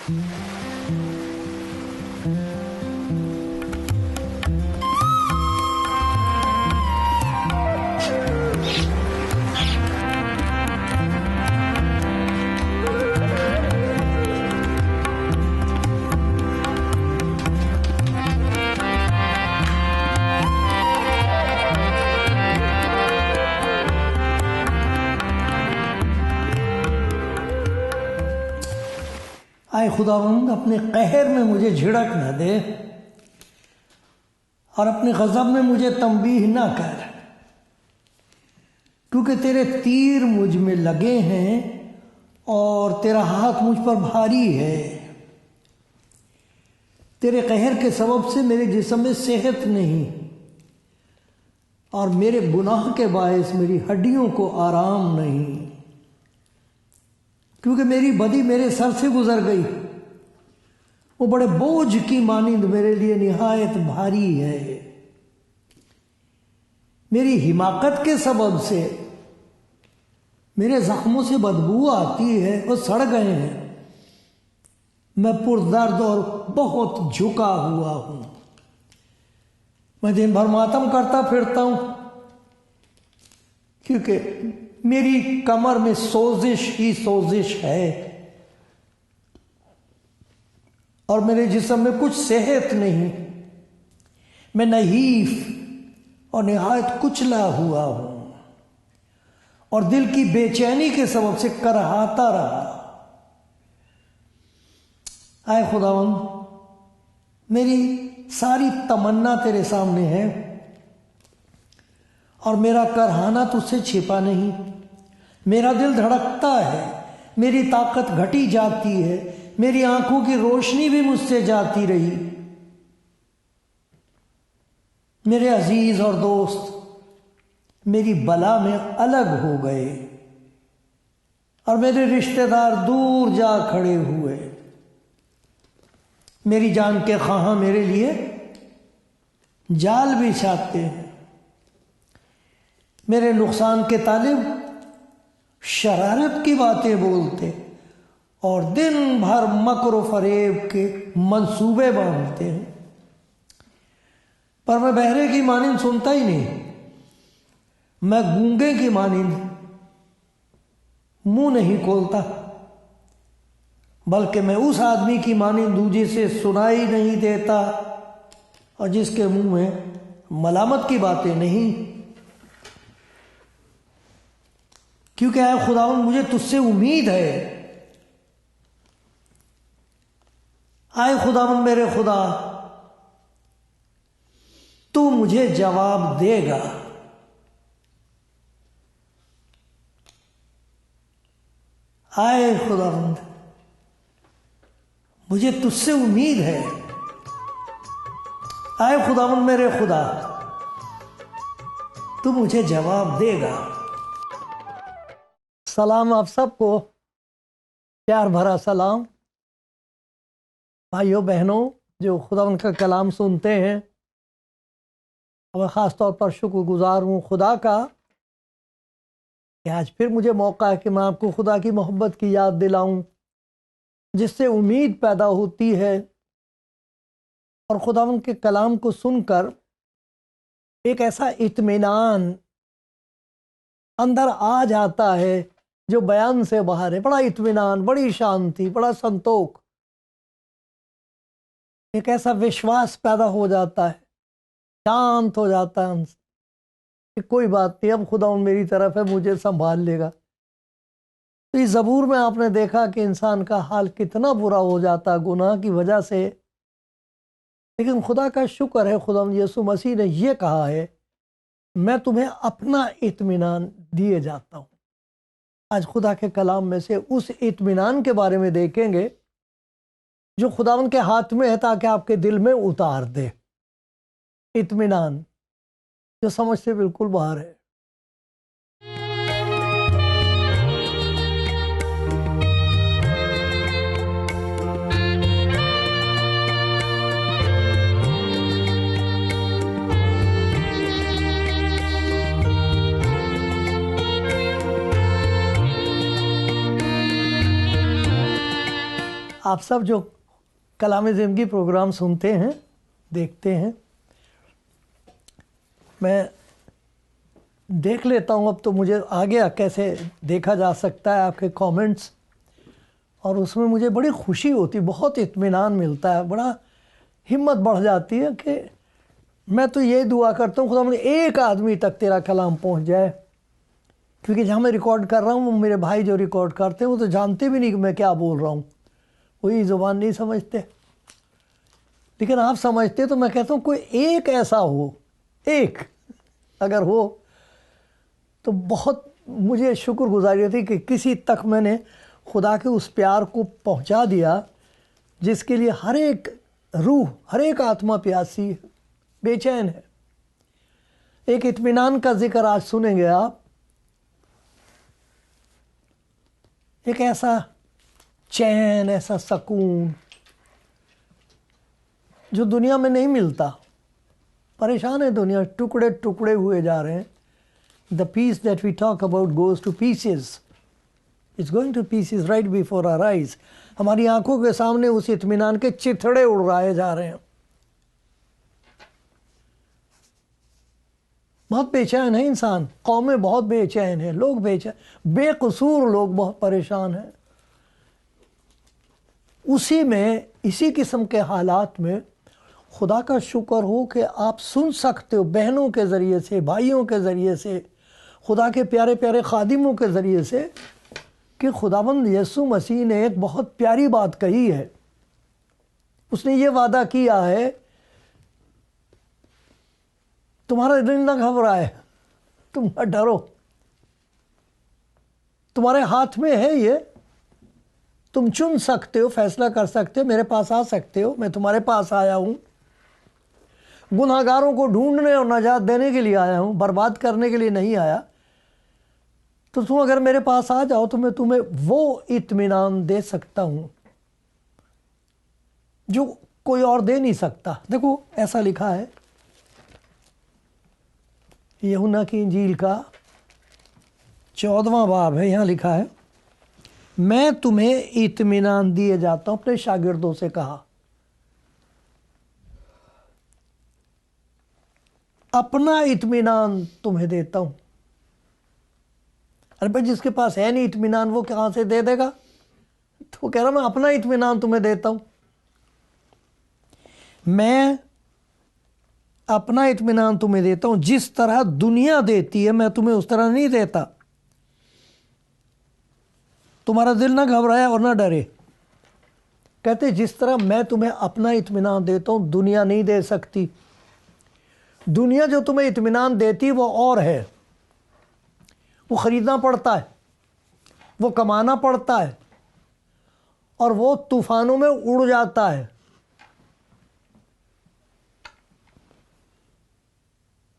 اے خداوند اپنے قہر میں مجھے جھڑک نہ دے اور اپنے غضب میں مجھے تنبیہ نہ کر، کیونکہ تیرے تیر مجھ میں لگے ہیں اور تیرا ہاتھ مجھ پر بھاری ہے۔ تیرے قہر کے سبب سے میرے جسم میں صحت نہیں، اور میرے گناہ کے باعث میری ہڈیوں کو آرام نہیں، کیونکہ میری بدی میرے سر سے گزر گئی، وہ بڑے بوجھ کی مانند میرے لیے نہایت بھاری ہے۔ میری حماقت کے سبب سے میرے زخموں سے بدبو آتی ہے، وہ سڑ گئے ہیں، میں پردرد اور بہت جھکا ہوا ہوں، میں دن بھر ماتم کرتا پھرتا ہوں، کیونکہ میری کمر میں سوزش ہی سوزش ہے، اور میرے جسم میں کچھ صحت نہیں، میں نحیف اور نہایت کچلا ہوا ہوں، اور دل کی بے چینی کے سبب سے کرہاتا رہا۔ اے خداوند، میری ساری تمنا تیرے سامنے ہے، اور میرا کرہانا تجھ سے چھپا نہیں۔ میرا دل دھڑکتا ہے، میری طاقت گھٹی جاتی ہے، میری آنکھوں کی روشنی بھی مجھ سے جاتی رہی۔ میرے عزیز اور دوست میری بلا میں الگ ہو گئے، اور میرے رشتہ دار دور جا کھڑے ہوئے۔ میری جان کے خواہاں میرے لیے جال بچھاتے ہیں، میرے نقصان کے طالب شرارت کی باتیں بولتے اور دن بھر مکر و فریب کے منصوبے باندھتے ہیں، پر میں بہرے کی مانند سنتا ہی نہیں، میں گونگے کی مانند منہ نہیں کھولتا، بلکہ میں اس آدمی کی مانند ہوں جسے سنائی نہیں دیتا اور جس کے منہ میں ملامت کی باتیں نہیں۔ کیونکہ اے خداوند مجھے تجھ سے امید ہے۔ اے خداوند میرے خدا، تو مجھے جواب دے گا۔ اے خداوند مجھے تجھ سے امید ہے۔ اے خداوند میرے خدا، تو مجھے جواب دے گا۔ سلام آپ سب کو، پیار بھرا سلام بھائیوں بہنوں جو خداوند کا کلام سنتے ہیں۔ اور خاص طور پر شکر گزار ہوں خدا کا کہ آج پھر مجھے موقع ہے کہ میں آپ کو خدا کی محبت کی یاد دلاؤں، جس سے امید پیدا ہوتی ہے، اور خداوند کے کلام کو سن کر ایک ایسا اطمینان اندر آ جاتا ہے جو بیان سے باہر ہے۔ بڑا اطمینان، بڑی شانتی، بڑا سنتوک، ایک ایسا وشواس پیدا ہو جاتا ہے، شانت ہو جاتا ہے کہ کوئی بات نہیں، اب خداوند میری طرف ہے، مجھے سنبھال لے گا۔ تو اس زبور میں آپ نے دیکھا کہ انسان کا حال کتنا برا ہو جاتا گناہ کی وجہ سے، لیکن خدا کا شکر ہے خداوند یسوع مسیح نے یہ کہا ہے، میں تمہیں اپنا اطمینان دیے جاتا ہوں۔ آج خدا کے کلام میں سے اس اطمینان کے بارے میں دیکھیں گے جو خداوند کے ہاتھ میں ہے، تاکہ آپ کے دل میں اتار دے۔ اطمینان جو سمجھ سے بالکل باہر ہے۔ آپ سب جو کلام زندگی پروگرام سنتے ہیں دیکھتے ہیں، میں دیکھ لیتا ہوں اب تو مجھے آ گیا کیسے دیکھا جا سکتا ہے آپ کے کامنٹس، اور اس میں مجھے بڑی خوشی ہوتی، بہت اطمینان ملتا ہے، بڑا ہمت بڑھ جاتی ہے کہ میں تو یہ دعا کرتا ہوں خدا مجھے ایک آدمی تک تیرا کلام پہنچ جائے، کیونکہ جہاں میں ریکارڈ کر رہا ہوں وہ میرے بھائی جو ریکارڈ کرتے ہیں وہ تو جانتے بھی نہیں کہ میں کیا بول رہا ہوں، وہی زبان نہیں سمجھتے، لیکن آپ سمجھتے تو میں کہتا ہوں کوئی ایک ایسا ہو، ایک اگر ہو تو بہت مجھے شکر گزاری ہوتی کہ کسی تک میں نے خدا کے اس پیار کو پہنچا دیا جس کے لیے ہر ایک روح، ہر ایک آتما پیاسی ہے، بے چین ہے۔ ایک اطمینان کا ذکر آج سنیں گے آپ، ایک ایسا چین، ایسا سکون جو دنیا میں نہیں ملتا۔ پریشان ہے دنیا، ٹکڑے ٹکڑے ہوئے جا رہے ہیں۔ The peace that we talk about goes to pieces. It's going to pieces right before our eyes. ہماری آنکھوں کے سامنے اس اطمینان کے چتھڑے اڑ رائے جا رہے ہیں۔ بہت بے چین ہے انسان، قومیں بہت بے چین ہیں، لوگ بے چین، بے قصور لوگ بہت پریشان ہیں۔ اسی میں، اسی قسم کے حالات میں خدا کا شکر ہو کہ آپ سن سکتے ہو بہنوں کے ذریعے سے، بھائیوں کے ذریعے سے، خدا کے پیارے پیارے خادموں کے ذریعے سے کہ خداوند یسوع مسیح نے ایک بہت پیاری بات کہی ہے۔ اس نے یہ وعدہ کیا ہے، تمہارا دل نہ گھبرائے، تم نہ ڈرو، تمہارے ہاتھ میں ہے یہ، تم چن سکتے ہو، فیصلہ کر سکتے ہو، میرے پاس آ سکتے ہو، میں تمہارے پاس آیا ہوں، گناہگاروں کو ڈھونڈنے اور نجات دینے کے لیے آیا ہوں، برباد کرنے کے لیے نہیں آیا۔ تو تم اگر میرے پاس آ جاؤ تو میں تمہیں وہ اطمینان دے سکتا ہوں جو کوئی اور دے نہیں سکتا۔ دیکھو ایسا لکھا ہے یوحنا کی انجیل کا 14واں باب ہے، یہاں لکھا ہے، میں تمہیں اطمینان دیے جاتا ہوں، اپنے شاگردوں سے کہا، اپنا اطمینان تمہیں دیتا ہوں۔ ارے بھائی جس کے پاس ہے نہیں اطمینان وہ کہاں سے دے دے گا؟ تو وہ کہہ رہا میں اپنا اطمینان تمہیں دیتا ہوں، میں اپنا اطمینان تمہیں دیتا ہوں، جس طرح دنیا دیتی ہے میں تمہیں اس طرح نہیں دیتا۔ تمہارا دل نہ گھبرائے اور نہ ڈرے۔ کہتے جس طرح میں تمہیں اپنا اطمینان دیتا ہوں دنیا نہیں دے سکتی۔ دنیا جو تمہیں اطمینان دیتی وہ اور ہے، وہ خریدنا پڑتا ہے، وہ کمانا پڑتا ہے، اور وہ طوفانوں میں اڑ جاتا ہے۔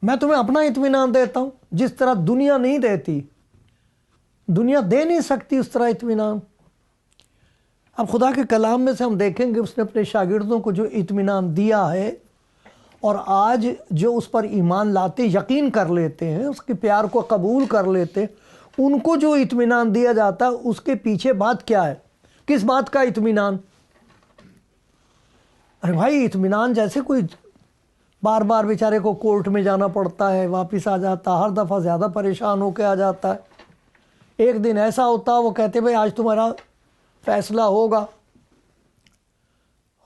میں تمہیں اپنا اطمینان دیتا ہوں جس طرح دنیا نہیں دیتی، دنیا دے نہیں سکتی اس طرح اطمینان۔ اب خدا کے کلام میں سے ہم دیکھیں گے اس نے اپنے شاگردوں کو جو اطمینان دیا ہے، اور آج جو اس پر ایمان لاتے، یقین کر لیتے ہیں، اس کے پیار کو قبول کر لیتے ہیں، ان کو جو اطمینان دیا جاتا ہے اس کے پیچھے بات کیا ہے؟ کس بات کا اطمینان؟ ارے بھائی اطمینان جیسے کوئی بار بار بیچارے کو کورٹ میں جانا پڑتا ہے، واپس آ جاتا، ہر دفعہ زیادہ پریشان ہو کے آ جاتا ہے۔ ایک دن ایسا ہوتا وہ کہتے بھائی آج تمہارا فیصلہ ہوگا،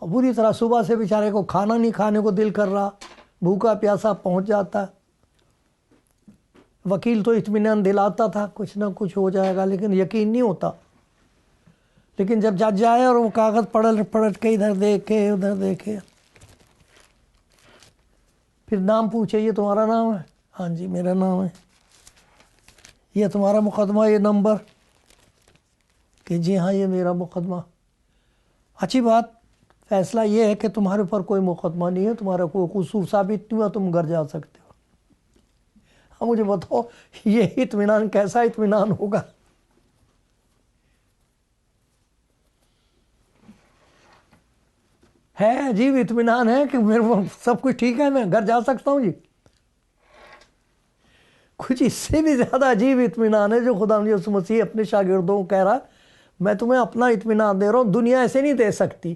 اور بری طرح صبح سے بیچارے کو کھانا نہیں کھانے کو دل کر رہا، بھوکا پیاسا پہنچ جاتا ہے۔ وکیل تو اطمینان دلاتا تھا کچھ نہ کچھ ہو جائے گا، لیکن یقین نہیں ہوتا۔ لیکن جب جج جائے اور وہ کاغذ پلٹ کے ادھر دیکھے ادھر دیکھے، پھر نام پوچھے یہ تمہارا نام ہے؟ ہاں جی میرا نام ہے۔ یہ تمہارا مقدمہ، یہ نمبر؟ کہ جی ہاں یہ میرا مقدمہ۔ اچھی بات، فیصلہ یہ ہے کہ تمہارے اوپر کوئی مقدمہ نہیں ہے، تمہارا کوئی قصور ثابت نہیں ہوا، تم گھر جا سکتے ہو۔ اب مجھے بتاؤ یہ اطمینان کیسا اطمینان ہوگا؟ ہے عجیب اطمینان ہے کہ میرے کو سب کچھ ٹھیک ہے، میں گھر جا سکتا ہوں جی۔ کچھ اس سے بھی زیادہ عجیب اطمینان ہے جو خدا یسوع مسیح اپنے شاگردوں کو کہہ رہا، میں تمہیں اپنا اطمینان دے رہا ہوں، دنیا ایسے نہیں دے سکتی.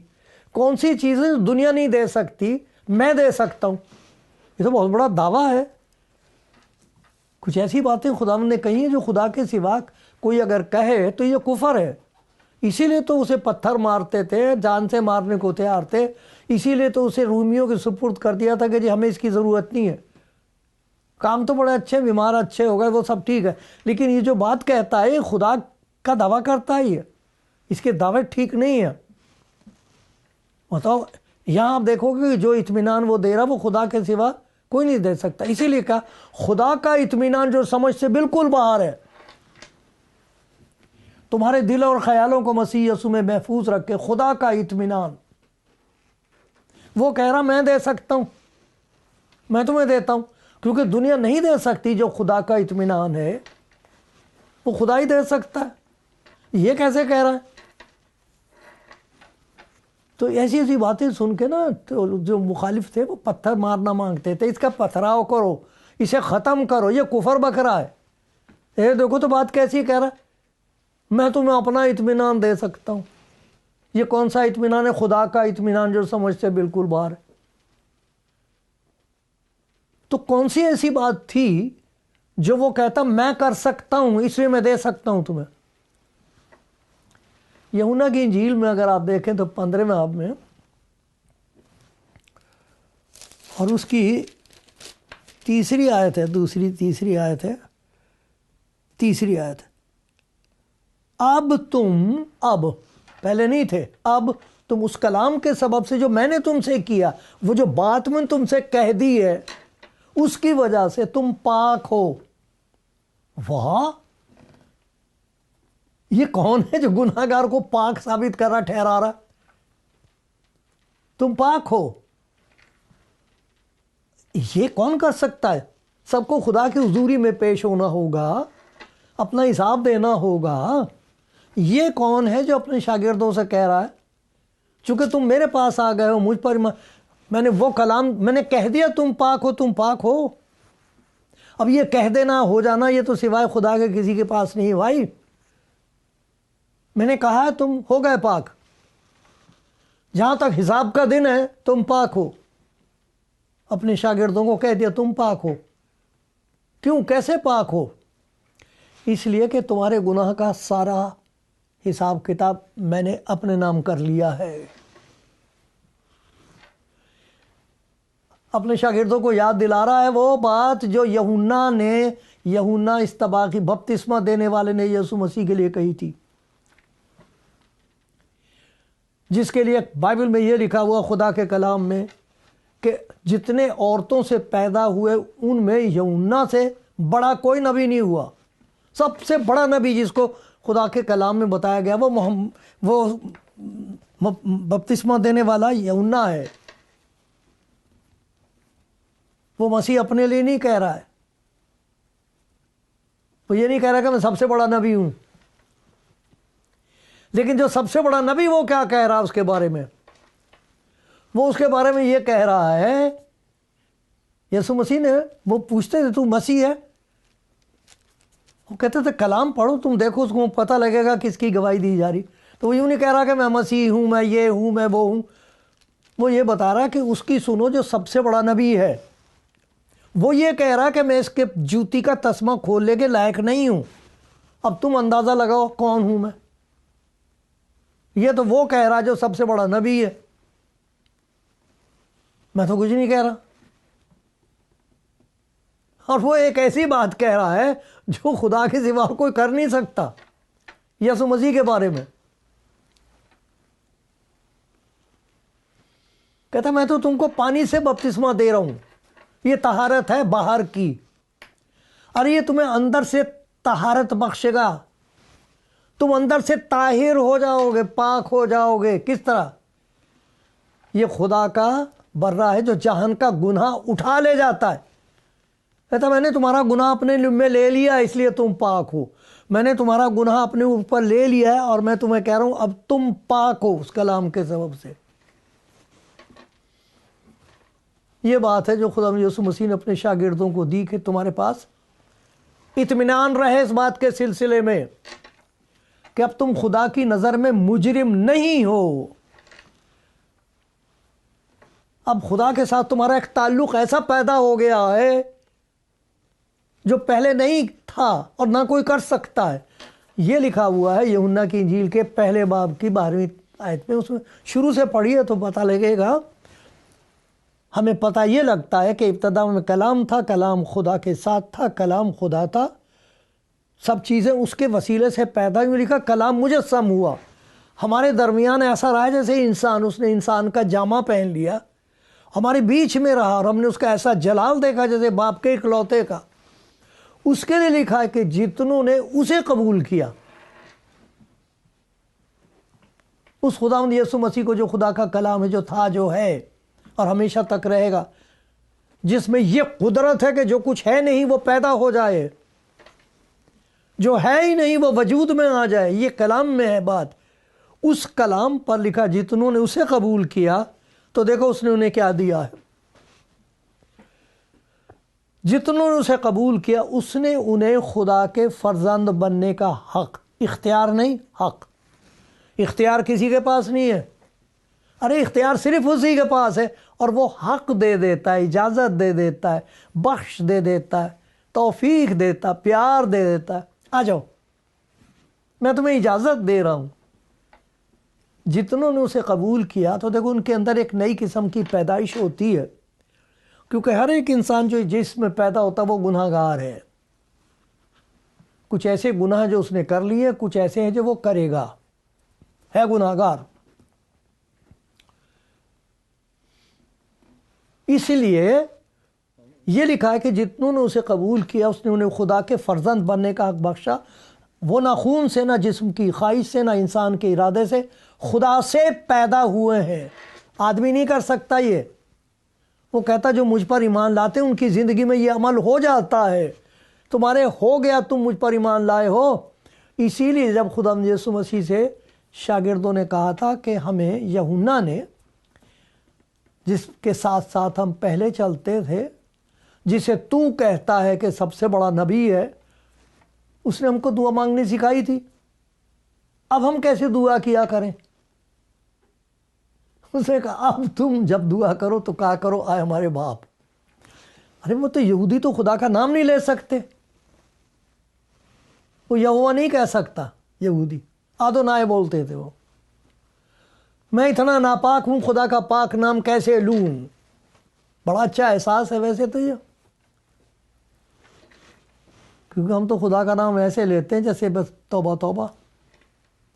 کون سی چیزیں دنیا نہیں دے سکتی میں دے سکتا ہوں. یہ تو بہت بڑا دعویٰ ہے. کچھ ایسی باتیں خداوند نے کہی ہیں جو خدا کے سوا کوئی اگر کہے تو یہ کفر ہے. اسی لیے تو اسے پتھر مارتے تھے، جان سے مارنے کو تیار تھے. اسی لیے تو اسے رومیوں کے سپرد کر دیا تھا کہ جی ہمیں اس کی ضرورت نہیں ہے. کام تو بڑے اچھے، بیمار اچھے ہو گئے، وہ سب ٹھیک ہے، لیکن یہ جو بات کہتا ہے یہ خدا کا دعویٰ کرتا ہی ہے. اس کے دعوے ٹھیک نہیں ہیں. بتاؤ، یہاں آپ دیکھو گے کہ جو اطمینان وہ دے رہا وہ خدا کے سوا کوئی نہیں دے سکتا. اسی لیے کہا خدا کا اطمینان جو سمجھ سے بالکل باہر ہے. تمہارے دل اور خیالوں کو مسیح یسوع میں محفوظ رکھے. خدا کا اطمینان وہ کہہ رہا میں دے سکتا ہوں، میں تمہیں دیتا ہوں، کیونکہ دنیا نہیں دے سکتی. جو خدا کا اطمینان ہے وہ خدا ہی دے سکتا ہے. یہ کیسے کہہ رہا ہے؟ تو ایسی ایسی باتیں سن کے نا تو جو مخالف تھے وہ پتھر مارنا مانگتے تھے. اس کا پتھراؤ کرو، اسے ختم کرو، یہ کفر بک رہا ہے. یہ دیکھو تو بات کیسی کہہ رہا ہے، میں تمہیں اپنا اطمینان دے سکتا ہوں. یہ کون سا اطمینان ہے؟ خدا کا اطمینان جو سمجھ سے بالکل باہر ہے. تو کون سی ایسی بات تھی جو وہ کہتا میں کر سکتا ہوں اس لیے میں دے سکتا ہوں تمہیں؟ یوحنا کی انجیل میں اگر آپ دیکھیں تو 15ویں باب میں اور اس کی تیسری آیت ہے، تیسری آیت ہے. اب پہلے نہیں تھے، اب تم اس کلام کے سبب سے جو میں نے تم سے کیا، وہ جو بات میں تم سے کہہ دی ہے اس کی وجہ سے تم پاک ہو. واہ، یہ کون ہے جو گناہ گار کو پاک ثابت کر رہا، ٹھہرا رہا؟ تم پاک ہو. یہ کون کر سکتا ہے؟ سب کو خدا کی حضوری میں پیش ہونا ہوگا، اپنا حساب دینا ہوگا. یہ کون ہے جو اپنے شاگردوں سے کہہ رہا ہے چونکہ تم میرے پاس آ گئے ہو، مجھ پر میں نے وہ کلام میں نے کہہ دیا تم پاک ہو، تم پاک ہو. اب یہ کہہ دینا ہو جانا یہ تو سوائے خدا کے کسی کے پاس نہیں. بھائی میں نے کہا ہے تم ہو گئے پاک، جہاں تک حساب کا دن ہے تم پاک ہو. اپنے شاگردوں کو کہہ دیا تم پاک ہو. کیوں؟ کیسے پاک ہو؟ اس لیے کہ تمہارے گناہ کا سارا حساب کتاب میں نے اپنے نام کر لیا ہے. اپنے شاگردوں کو یاد دلا رہا ہے وہ بات جو یوحنا استباقی بپتسمہ دینے والے نے یسوع مسیح کے لیے کہی تھی، جس کے لیے بائبل میں یہ لکھا ہوا خدا کے کلام میں کہ جتنے عورتوں سے پیدا ہوئے ان میں یوحنا سے بڑا کوئی نبی نہیں ہوا. سب سے بڑا نبی جس کو خدا کے کلام میں بتایا گیا وہ بپتسمہ دینے والا یوحنا ہے. وہ مسیح اپنے لیے نہیں کہہ رہا ہے، وہ یہ نہیں کہہ رہا کہ میں سب سے بڑا نبی ہوں. لیکن جو سب سے بڑا نبی وہ کیا کہہ رہا اس کے بارے میں؟ وہ اس کے بارے میں یہ کہہ رہا ہے، یسوع مسیح نے، وہ پوچھتے تھے تو مسیح ہے؟ وہ کہتے تھے کلام پڑھو تم دیکھو، اس کو پتہ لگے گا کس کی گواہی دی جا رہی. تو وہ یوں نہیں کہہ رہا کہ میں مسیح ہوں، میں یہ ہوں، میں وہ ہوں. وہ یہ بتا رہا کہ اس کی سنو جو سب سے بڑا نبی ہے. وہ یہ کہہ رہا کہ میں اس کے جوتی کا تسمہ کھولنے کے لائق نہیں ہوں. اب تم اندازہ لگاؤ کون ہوں میں. یہ تو وہ کہہ رہا جو سب سے بڑا نبی ہے، میں تو کچھ نہیں کہہ رہا. اور وہ ایک ایسی بات کہہ رہا ہے جو خدا کے سوا کوئی کر نہیں سکتا یسوع مسیح کے بارے میں. کہتا میں تو تم کو پانی سے بپتسمہ دے رہا ہوں، یہ طہارت ہے باہر کی، اور یہ تمہیں اندر سے طہارت بخشے گا. تم اندر سے طاہر ہو جاؤ گے، پاک ہو جاؤ گے. کس طرح؟ یہ خدا کا برہ ہے جو جہان کا گناہ اٹھا لے جاتا ہے. کہتا میں نے تمہارا گناہ اپنے میں لے لیا اس لیے تم پاک ہو. میں نے تمہارا گناہ اپنے اوپر لے لیا ہے اور میں تمہیں کہہ رہا ہوں اب تم پاک ہو اس کلام کے سبب سے. یہ بات ہے جو خدا یسوع مسیح نے اپنے شاگردوں کو دی کہ تمہارے پاس اطمینان رہے اس بات کے سلسلے میں کہ اب تم خدا کی نظر میں مجرم نہیں ہو. اب خدا کے ساتھ تمہارا ایک تعلق ایسا پیدا ہو گیا ہے جو پہلے نہیں تھا اور نہ کوئی کر سکتا ہے. یہ لکھا ہوا ہے یوحنا کی انجیل کے پہلے باب کی 12ویں آیت میں. اس میں شروع سے پڑھیے تو پتہ لگے گا. ہمیں پتہ یہ لگتا ہے کہ ابتدا میں کلام تھا، کلام خدا کے ساتھ تھا، کلام خدا تھا، سب چیزیں اس کے وسیلے سے پیدا ہوئی. لکھا کلام مجسم ہوا ہمارے درمیان. ایسا رہا جیسے انسان، اس نے انسان کا جامہ پہن لیا، ہمارے بیچ میں رہا اور ہم نے اس کا ایسا جلال دیکھا جیسے باپ کے اکلوتے کا. اس کے لیے لکھا ہے کہ جتنوں نے اسے قبول کیا، اس خداوند یسوع مسیح کو جو خدا کا کلام ہے، جو تھا، جو ہے اور ہمیشہ تک رہے گا، جس میں یہ قدرت ہے کہ جو کچھ ہے نہیں وہ پیدا ہو جائے، جو ہے ہی نہیں وہ وجود میں آ جائے. یہ کلام میں ہے بات. اس کلام پر لکھا جتنوں نے اسے قبول کیا تو دیکھو اس نے انہیں کیا دیا ہے. جتنوں نے اسے قبول کیا اس نے انہیں خدا کے فرزند بننے کا حق، اختیار نہیں، حق. اختیار کسی کے پاس نہیں ہے. ارے اختیار صرف اسی کے پاس ہے، اور وہ حق دے دیتا ہے، اجازت دے دیتا ہے، بخش دے دیتا ہے، توفیق دیتا، پیار دے دیتا ہے. آ جاؤ، میں تمہیں اجازت دے رہا ہوں. جتنوں نے اسے قبول کیا تو دیکھو ان کے اندر ایک نئی قسم کی پیدائش ہوتی ہے، کیونکہ ہر ایک انسان جو جس میں پیدا ہوتا وہ گناہ گار ہے. کچھ ایسے گناہ جو اس نے کر لیے، کچھ ایسے ہیں جو وہ کرے گا، ہے گناہ گار. اس لیے یہ لکھا ہے کہ جتنوں نے اسے قبول کیا اس نے انہیں خدا کے فرزند بننے کا حق بخشا. وہ نہ خون سے، نہ جسم کی خواہش سے، نہ انسان کے ارادے سے، خدا سے پیدا ہوئے ہیں. آدمی نہیں کر سکتا یہ. وہ کہتا جو مجھ پر ایمان لاتے ہیں ان کی زندگی میں یہ عمل ہو جاتا ہے. تمہارے ہو گیا، تم مجھ پر ایمان لائے ہو. اسی لیے جب خدا یسوع مسیح سے شاگردوں نے کہا تھا کہ ہمیں یوحنا نے، جس کے ساتھ ساتھ ہم پہلے چلتے تھے، جسے تو کہتا ہے کہ سب سے بڑا نبی ہے، اس نے ہم کو دعا مانگنی سکھائی تھی. اب ہم کیسے دعا کیا کریں؟ اس نے کہا اب تم جب دعا کرو تو کہا کرو آئے ہمارے باپ. ارے وہ تو یہودی تو خدا کا نام نہیں لے سکتے. وہ یہوہ نہیں کہہ سکتا. یہودی آدونائے بولتے تھے. وہ میں اتنا ناپاک ہوں، خدا کا پاک نام کیسے لوں. بڑا اچھا احساس ہے ویسے تو یہ، کیونکہ ہم تو خدا کا نام ایسے لیتے ہیں جیسے بس توبہ توبہ،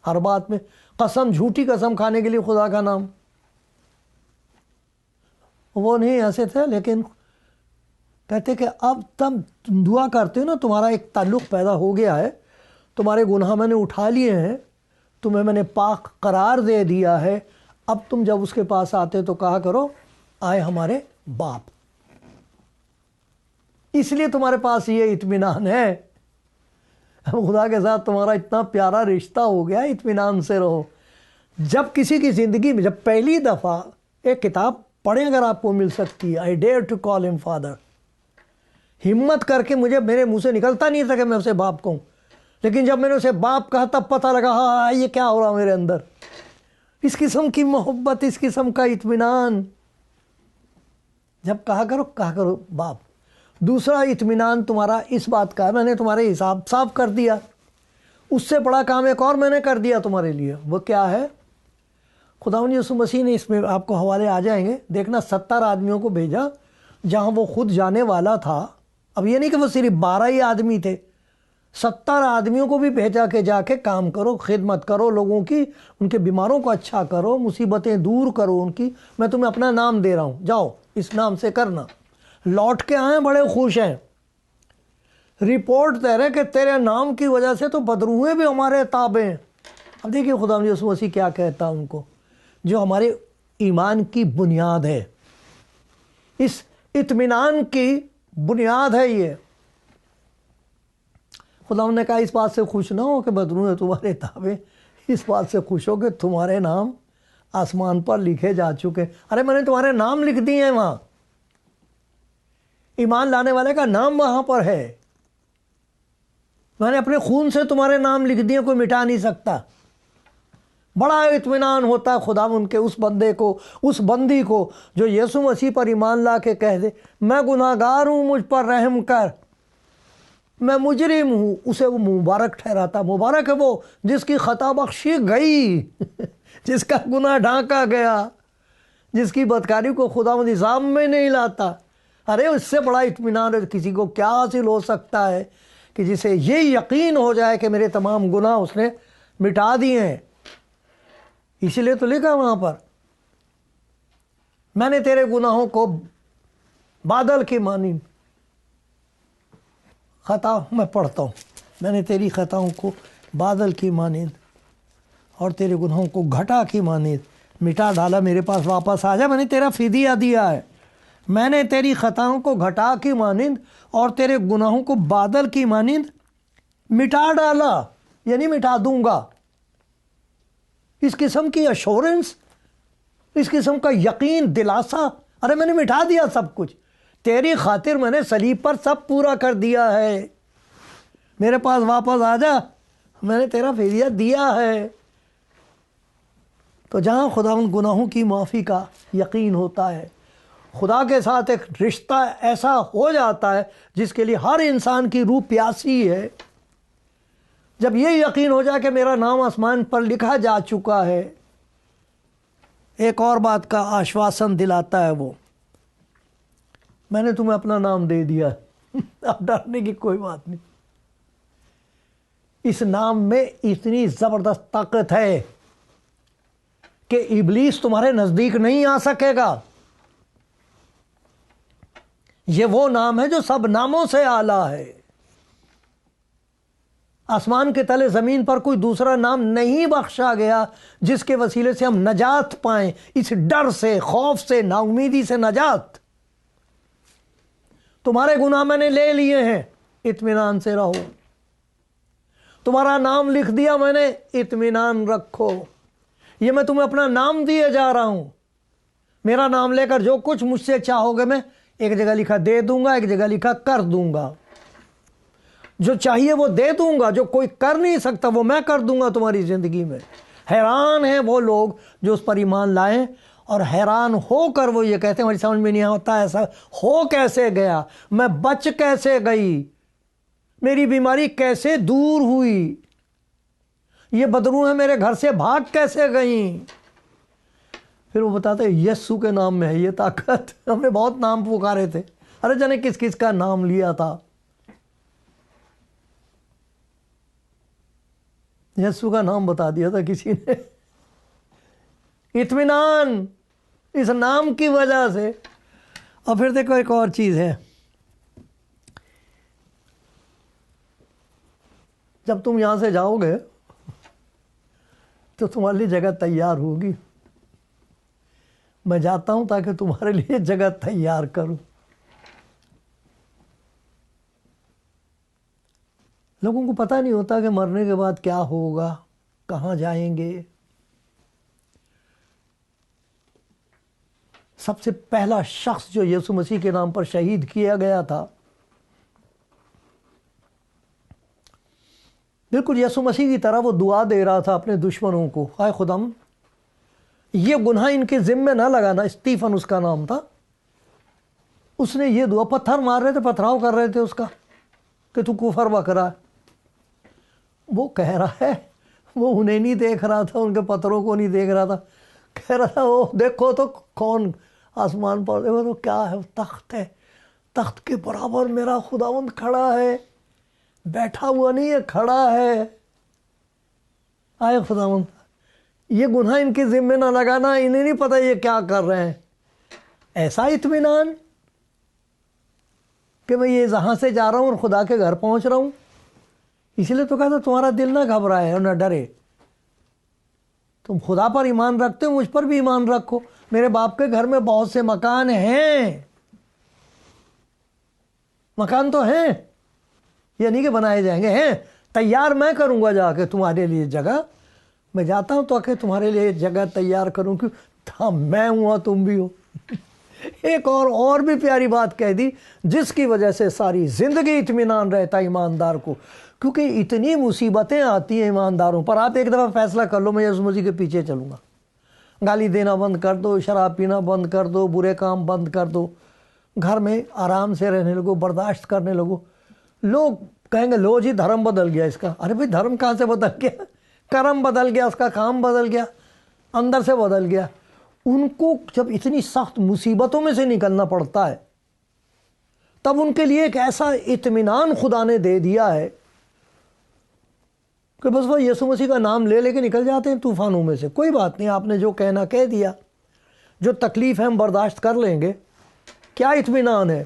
ہر بات میں قسم، جھوٹی قسم کھانے کے لیے خدا کا نام. وہ نہیں ایسے تھے، لیکن کہتے کہ اب تم دعا کرتے ہو نا، تمہارا ایک تعلق پیدا ہو گیا ہے، تمہارے گناہ میں نے اٹھا لیے ہیں، تمہیں میں نے پاک قرار دے دیا ہے. اب تم جب اس کے پاس آتے تو کہا کرو آئے ہمارے باپ. اس لیے تمہارے پاس یہ اطمینان ہے. خدا کے ساتھ تمہارا اتنا پیارا رشتہ ہو گیا، اطمینان سے رہو. جب کسی کی زندگی میں، جب پہلی دفعہ ایک کتاب پڑھیں اگر آپ کو مل سکتی ہے، آئی ڈیئر ٹو کال ہم فادر. ہمت کر کے، مجھے میرے منہ سے نکلتا نہیں تھا کہ میں اسے باپ کہوں، لیکن جب میں نے اسے باپ کہا تب پتہ لگا ہاں یہ کیا ہو رہا میرے اندر. اس قسم کی محبت، اس قسم کا اطمینان. جب کہا کرو باپ. دوسرا اطمینان تمہارا اس بات کا ہے، میں نے تمہارے حساب صاف کر دیا. اس سے بڑا کام ایک اور میں نے کر دیا تمہارے لیے. وہ کیا ہے؟ خداوند یسوع مسیح نے، اس میں آپ کو حوالے آ جائیں گے، دیکھنا 70 آدمیوں کو بھیجا جہاں وہ خود جانے والا تھا. اب یہ نہیں کہ وہ صرف 12 ہی آدمی تھے، 70 آدمیوں کو بھی بھیجا کہ جا کے کام کرو، خدمت کرو لوگوں کی، ان کے بیماروں کو اچھا کرو، مصیبتیں دور کرو ان کی. میں تمہیں اپنا نام دے رہا ہوں، جاؤ اس نام سے کرنا. لوٹ کے آئیں بڑے خوش ہیں. رپورٹ دے رہے کہ تیرے نام کی وجہ سے تو بدروہیں بھی ہمارے تابع ہیں. اب دیکھیے خداوند یسوع مسیح کیا کہتا ان کو، جو ہمارے ایمان کی بنیاد ہے، اس اطمینان کی بنیاد ہے. یہ خداوند نے کہا اس بات سے خوش نہ ہو کہ بدروہیں تمہارے تابع، اس بات سے خوش ہو کہ تمہارے نام آسمان پر لکھے جا چکے. ارے میں نے تمہارے نام لکھ دیے ہیں وہاں. ایمان لانے والے کا نام وہاں پر ہے. میں نے اپنے خون سے تمہارے نام لکھ دیے، کوئی مٹا نہیں سکتا۔ بڑا اطمینان ہوتا ہے خدا ان کے اس بندے کو، اس بندی کو جو یسوع مسیح پر ایمان لا کے کہہ دے میں گناہ گار ہوں، مجھ پر رحم کر، میں مجرم ہوں، اسے وہ مبارک ٹھہراتا۔ مبارک ہے وہ جس کی خطا بخشی گئی، جس کا گناہ ڈھانکا گیا، جس کی بدکاری کو خداوند حساب میں نہیں لاتا۔ ارے اس سے بڑا اطمینان کسی کو کیا حاصل ہو سکتا ہے کہ جسے یہ یقین ہو جائے کہ میرے تمام گناہ اس نے مٹا دیے ہیں۔ اسی لیے تو لکھا وہاں پر میں نے تیرے گناہوں کو بادل کی مانند، خطا میں پڑھتا ہوں، میں نے تیری خطاؤں کو بادل کی مانند اور تیرے گناہوں کو گھٹا کی مانند مٹا ڈالا، میرے پاس واپس آ جا، میں نے تیرا فدیہ دیا ہے۔ میں نے تیری خطاؤں کو گھٹا کی مانند اور تیرے گناہوں کو بادل کی مانند مٹا ڈالا، یعنی مٹا دوں گا۔ اس قسم کی ایشورنس، اس قسم کا یقین، دلاسا، ارے میں نے مٹا دیا سب کچھ، تیری خاطر میں نے صلیب پر سب پورا کر دیا ہے، میرے پاس واپس آ جا، میں نے تیرا فدیہ دیا ہے۔ تو جہاں خداوند گناہوں کی معافی کا یقین ہوتا ہے، خدا کے ساتھ ایک رشتہ ایسا ہو جاتا ہے جس کے لیے ہر انسان کی روح پیاسی ہے۔ جب یہ یقین ہو جائے کہ میرا نام آسمان پر لکھا جا چکا ہے، ایک اور بات کا آشواسن دلاتا ہے وہ، میں نے تمہیں اپنا نام دے دیا، اب ڈرنے کی کوئی بات نہیں۔ اس نام میں اتنی زبردست طاقت ہے کہ ابلیس تمہارے نزدیک نہیں آ سکے گا۔ یہ وہ نام ہے جو سب ناموں سے اعلیٰ ہے۔ آسمان کے تلے زمین پر کوئی دوسرا نام نہیں بخشا گیا جس کے وسیلے سے ہم نجات پائیں، اس ڈر سے، خوف سے، نا امیدی سے نجات۔ تمہارے گناہ میں نے لے لیے ہیں، اطمینان سے رہو۔ تمہارا نام لکھ دیا میں نے، اطمینان رکھو۔ یہ میں تمہیں اپنا نام دیے جا رہا ہوں، میرا نام لے کر جو کچھ مجھ سے چاہو گے میں ایک جگہ لکھا دے دوں گا، ایک جگہ لکھا کر دوں گا۔ جو چاہیے وہ دے دوں گا، جو کوئی کر نہیں سکتا وہ میں کر دوں گا تمہاری زندگی میں۔ حیران ہیں وہ لوگ جو اس پر ایمان لائیں اور حیران ہو کر وہ یہ کہتے ہیں مجھے سمجھ میں نہیں آتا ایسا ہو کیسے گیا، میں بچ کیسے گئی، میری بیماری کیسے دور ہوئی، یہ بدروہیں میرے گھر سے بھاگ کیسے گئیں۔ پھر وہ بتاتے ہیں یسوع کے نام میں ہے یہ طاقت۔ ہم نے بہت نام پکارے تھے، ارے جانے کس کس کا نام لیا تھا، یسوع کا نام بتا دیا تھا کسی نے۔ اطمینان اس نام کی وجہ سے۔ اور پھر دیکھو ایک اور چیز ہے، جب تم یہاں سے جاؤ گے تو تمہارے لیے جگہ تیار ہوگی۔ میں جاتا ہوں تاکہ تمہارے لیے جگہ تیار کروں۔ لوگوں کو پتہ نہیں ہوتا کہ مرنے کے بعد کیا ہوگا، کہاں جائیں گے۔ سب سے پہلا شخص جو یسوع مسیح کے نام پر شہید کیا گیا تھا، بالکل یسوع مسیح کی طرح وہ دعا دے رہا تھا اپنے دشمنوں کو، اے خداوند یہ گناہ ان کے ذمے نہ لگانا۔ اسطیفن اس کا نام تھا۔ اس نے یہ دعا، پتھر مار رہے تھے، پتھراؤ کر رہے تھے اس کا کہ تو کفر بکرا ہے۔ وہ کہہ رہا ہے، وہ انہیں نہیں دیکھ رہا تھا، ان کے پتھروں کو نہیں دیکھ رہا تھا، کہہ رہا تھا وہ دیکھو تو کون آسمان پر، دیکھو تو کیا ہے، تخت ہے، تخت کے برابر میرا خداوند کھڑا ہے، بیٹھا ہوا نہیں ہے، کھڑا ہے۔ آئے خداوند یہ گناہ ان کے ذمے نہ لگانا، انہیں نہیں پتہ یہ کیا کر رہے ہیں۔ ایسا اطمینان کہ میں یہ جہاں سے جا رہا ہوں اور خدا کے گھر پہنچ رہا ہوں۔ اسی لیے تو کہتا تمہارا دل نہ گھبرائے اور نہ ڈرے، تم خدا پر ایمان رکھتے ہو، مجھ پر بھی ایمان رکھو۔ میرے باپ کے گھر میں بہت سے مکان ہیں، مکان تو ہیں، یہ نہیں کہ بنائے جائیں گے، ہیں تیار میں کروں گا جا کے تمہارے لیے جگہ۔ میں جاتا ہوں تو کہ تمہارے لیے جگہ تیار کروں، کہ میں ہوں اور تم بھی ہو۔ ایک اور بھی پیاری بات کہہ دی، جس کی وجہ سے ساری زندگی اطمینان رہتا ہے ایماندار کو، کیونکہ اتنی مصیبتیں آتی ہیں ایمانداروں پر۔ آپ ایک دفعہ فیصلہ کر لو میں یسوع مسیح کے پیچھے چلوں گا، گالی دینا بند کر دو، شراب پینا بند کر دو، برے کام بند کر دو، گھر میں آرام سے رہنے لگو، برداشت کرنے لگو۔ لوگ کہیں گے لو جی دھرم بدل گیا اس کا۔ ارے بھائی دھرم کہاں سے بدل گیا؟ کرم بدل گیا، اس کا کام بدل گیا، اندر سے بدل گیا۔ ان کو جب اتنی سخت مصیبتوں میں سے نکلنا پڑتا ہے تب ان کے لیے ایک ایسا اطمینان خدا نے دے دیا ہے کہ بس وہ یسوع مسیح کا نام لے کے نکل جاتے ہیں طوفانوں میں سے۔ کوئی بات نہیں، آپ نے جو کہنا کہہ دیا، جو تکلیف ہے ہم برداشت کر لیں گے۔ کیا اطمینان ہے؟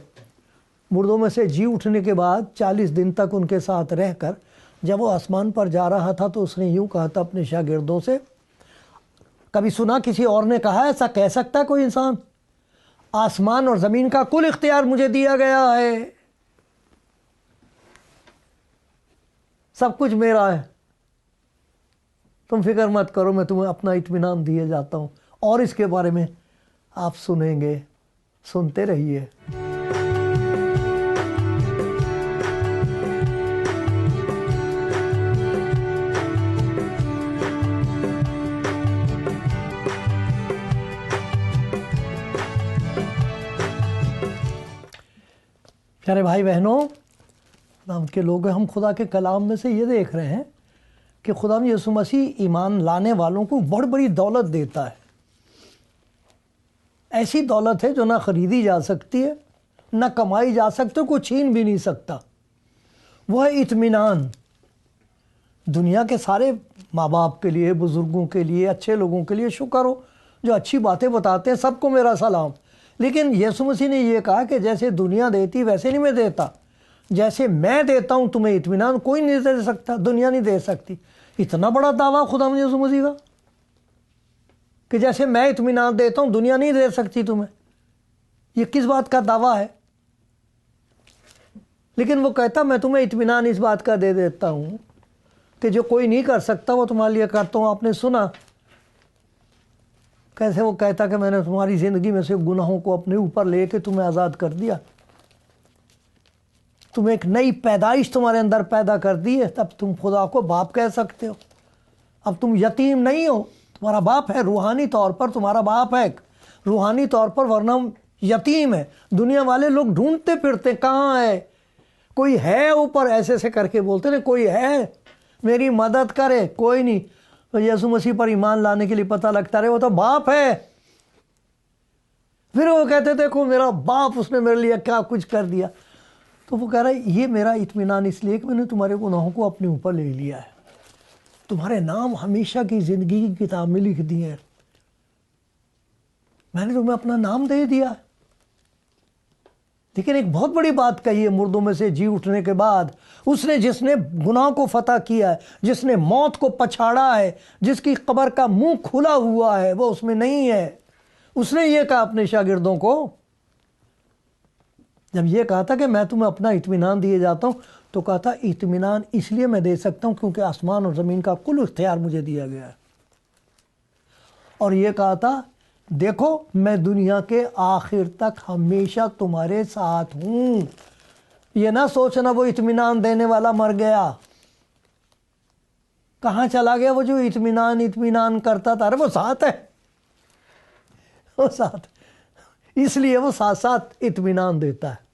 مردوں میں سے جی اٹھنے کے بعد 40 دن تک ان کے ساتھ رہ کر جب وہ آسمان پر جا رہا تھا تو اس نے یوں کہا تھا اپنے شاگردوں سے، کبھی سنا کسی اور نے کہا ایسا کہہ سکتا ہے کوئی انسان؟ آسمان اور زمین کا کل اختیار مجھے دیا گیا ہے، سب کچھ میرا ہے، تم فکر مت کرو، میں تمہیں اپنا اطمینان دیے جاتا ہوں۔ اور اس کے بارے میں آپ سنیں گے، سنتے رہیے۔ پیارے بھائی بہنوں، خدا کے لوگ، ہم خدا کے کلام میں سے یہ دیکھ رہے ہیں کہ خدا یسوع مسیح ایمان لانے والوں کو بڑی بڑی دولت دیتا ہے۔ ایسی دولت ہے جو نہ خریدی جا سکتی ہے، نہ کمائی جا سکتی، کوئی چھین بھی نہیں سکتا۔ وہ ہے اطمینان۔ دنیا کے سارے ماں باپ کے لیے، بزرگوں کے لیے، اچھے لوگوں کے لیے شکر ہو جو اچھی باتیں بتاتے ہیں، سب کو میرا سلام۔ لیکن یسوع مسیح نے یہ کہا کہ جیسے دنیا دیتی ویسے نہیں میں دیتا، جیسے میں دیتا ہوں تمہیں اطمینان کوئی نہیں دے سکتا، دنیا نہیں دے سکتی۔ اتنا بڑا دعویٰ خدا یسوع مسیح کا کہ جیسے میں اطمینان دیتا ہوں دنیا نہیں دے سکتی تمہیں۔ یہ کس بات کا دعویٰ ہے؟ لیکن وہ کہتا میں تمہیں اطمینان اس بات کا دے دیتا ہوں کہ جو کوئی نہیں کر سکتا وہ تمہارے لیے کرتا ہوں۔ آپ نے سنا کیسے وہ کہتا کہ میں نے تمہاری زندگی میں سے گناہوں کو اپنے اوپر لے کے تمہیں آزاد کر دیا، تم ایک نئی پیدائش تمہارے اندر پیدا کر دی ہے، تب تم خدا کو باپ کہہ سکتے ہو۔ اب تم یتیم نہیں ہو، تمہارا باپ ہے، روحانی طور پر تمہارا باپ ہے، روحانی طور پر، ورنہ یتیم ہے۔ دنیا والے لوگ ڈھونڈتے پھرتے کہاں ہے، کوئی ہے اوپر، ایسے سے کر کے بولتے نا کوئی ہے میری مدد کرے، کوئی نہیں۔ یسوع مسیح پر ایمان لانے کے لیے پتہ لگتا رہے وہ تو باپ ہے۔ پھر وہ کہتے دیکھو میرا باپ، اس نے میرے لیے کیا کچھ کر دیا۔ تو وہ کہہ رہا ہے یہ میرا اطمینان اس لیے کہ میں نے تمہارے گناہوں کو اپنے اوپر لے لیا ہے، تمہارے نام ہمیشہ کی زندگی کی کتاب میں لکھ دیے ہیں، میں نے تمہیں اپنا نام دے دیا۔ لیکن ایک بہت بڑی بات کہی ہے، مردوں میں سے جی اٹھنے کے بعد اس نے، جس نے گناہ کو فتح کیا ہے، جس نے موت کو پچھاڑا ہے، جس کی قبر کا منہ کھلا ہوا ہے، وہ اس میں نہیں ہے۔ اس نے یہ کہا اپنے شاگردوں کو، جب یہ کہا تھا کہ میں تمہیں اپنا اطمینان دیے جاتا ہوں، تو کہا تھا اطمینان اس لیے میں دے سکتا ہوں کیونکہ آسمان اور زمین کا کل اختیار مجھے دیا گیا ہے۔ اور یہ کہا تھا دیکھو میں دنیا کے آخر تک ہمیشہ تمہارے ساتھ ہوں۔ یہ نہ سوچنا وہ اطمینان دینے والا مر گیا، کہاں چلا گیا وہ جو اطمینان کرتا تھا؟ ارے وہ ساتھ ہے، وہ ساتھ، اس لیے وہ ساتھ ساتھ اطمینان دیتا ہے۔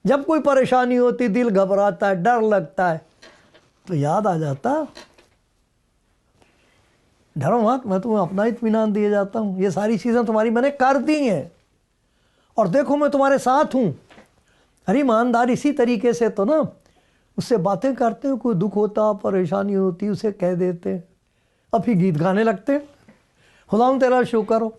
جب کوئی پریشانی ہوتی، دل گھبراتا ہے، ڈر لگتا ہے، تو یاد آ جاتا ڈرو مت، میں تمہیں اپنا اطمینان دیے جاتا ہوں، یہ ساری چیزیں تمہاری میں نے کر دی ہیں، اور دیکھو میں تمہارے ساتھ ہوں۔ ہر ایماندار اسی طریقے سے تو نا اس سے باتیں کرتے ہیں، کوئی دکھ ہوتا، پریشانی ہوتی، اسے کہہ دیتے ہیں، اب ہی گیت گانے لگتے ہیں، خداوند تیرا شکر ہو۔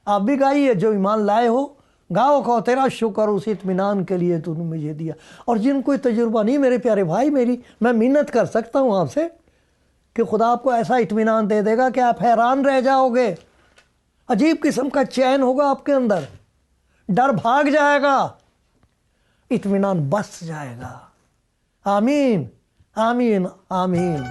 آپ بھی گائیے، جو ایمان لائے ہو گاؤ، کہو تیرا شکر اس اطمینان کے لیے تو نے مجھے دیا۔ اور جن کو تجربہ نہیں، میرے پیارے بھائی، میں منت کر سکتا ہوں آپ سے کہ خدا آپ کو ایسا اطمینان دے دے گا کہ آپ حیران رہ جاؤ گے، عجیب قسم کا چین ہوگا آپ کے اندر، ڈر بھاگ جائے گا، اطمینان بس جائے گا۔ آمین، آمین، آمین۔